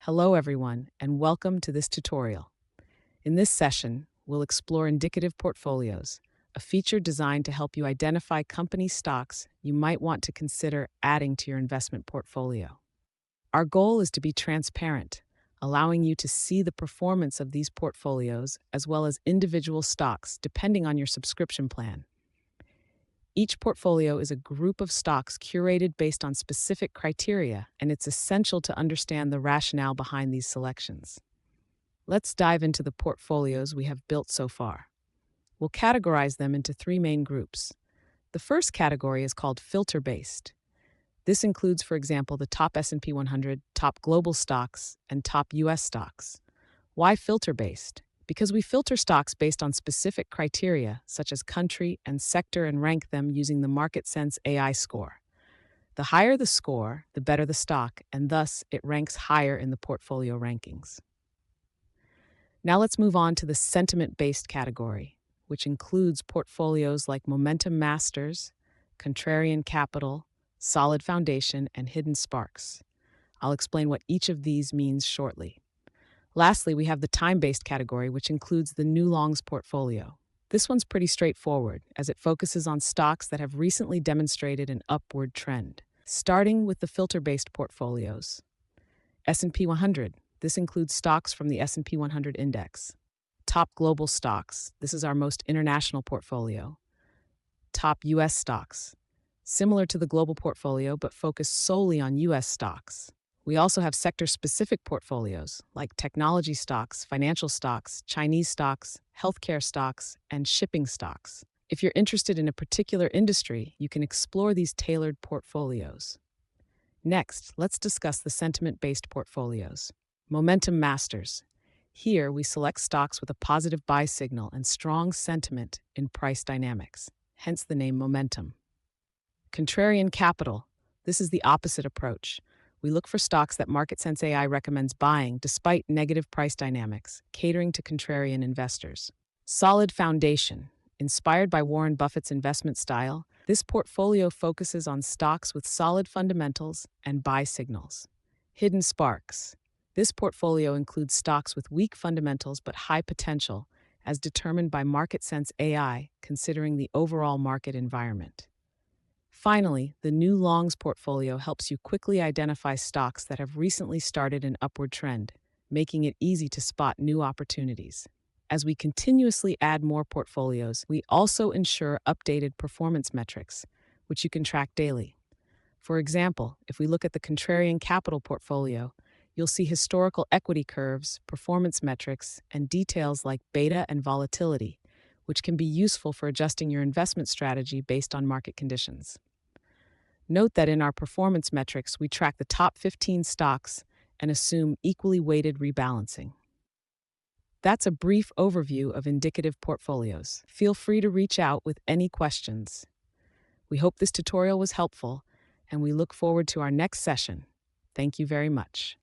Hello everyone, and welcome to this tutorial. In this session, we'll explore indicative portfolios, a feature designed to help you identify company stocks you might want to consider adding to your investment portfolio. Our goal is to be transparent, allowing you to see the performance of these portfolios as well as individual stocks depending on your subscription plan. Each portfolio is a group of stocks curated based on specific criteria, and it's essential to understand the rationale behind these selections. Let's dive into the portfolios we have built so far. We'll categorize them into three main groups. The first category is called filter-based. This includes, for example, the top S&P 100, top global stocks, and top US stocks. Why filter-based? Because we filter stocks based on specific criteria, such as country and sector, and rank them using the MarketSenseAI score. The higher the score, the better the stock, and thus it ranks higher in the portfolio rankings. Now let's move on to the sentiment-based category, which includes portfolios like Momentum Masters, Contrarian Capital, Solid Foundation, and Hidden Sparks. I'll explain what each of these means shortly. Lastly, we have the time-based category, which includes the New Longs portfolio. This one's pretty straightforward, as it focuses on stocks that have recently demonstrated an upward trend. Starting with the filter-based portfolios. S&P 100. This includes stocks from the S&P 100 index. Top global stocks. This is our most international portfolio. Top US stocks. Similar to the global portfolio, but focused solely on US stocks. We also have sector-specific portfolios, like technology stocks, financial stocks, Chinese stocks, healthcare stocks, and shipping stocks. If you're interested in a particular industry, you can explore these tailored portfolios. Next, let's discuss the sentiment-based portfolios. Momentum Masters. Here, we select stocks with a positive buy signal and strong sentiment in price dynamics, hence the name Momentum. Contrarian Capital. This is the opposite approach. We look for stocks that MarketSenseAI recommends buying despite negative price dynamics, catering to contrarian investors. Solid Foundation. Inspired by Warren Buffett's investment style, this portfolio focuses on stocks with solid fundamentals and buy signals. Hidden Sparks. This portfolio includes stocks with weak fundamentals but high potential, as determined by MarketSenseAI, considering the overall market environment. Finally, the New Longs portfolio helps you quickly identify stocks that have recently started an upward trend, making it easy to spot new opportunities. As we continuously add more portfolios, we also ensure updated performance metrics, which you can track daily. For example, if we look at the Contrarian Capital portfolio, you'll see historical equity curves, performance metrics, and details like beta and volatility, which can be useful for adjusting your investment strategy based on market conditions. Note that in our performance metrics, we track the top 15 stocks and assume equally weighted rebalancing. That's a brief overview of indicative portfolios. Feel free to reach out with any questions. We hope this tutorial was helpful, and we look forward to our next session. Thank you very much.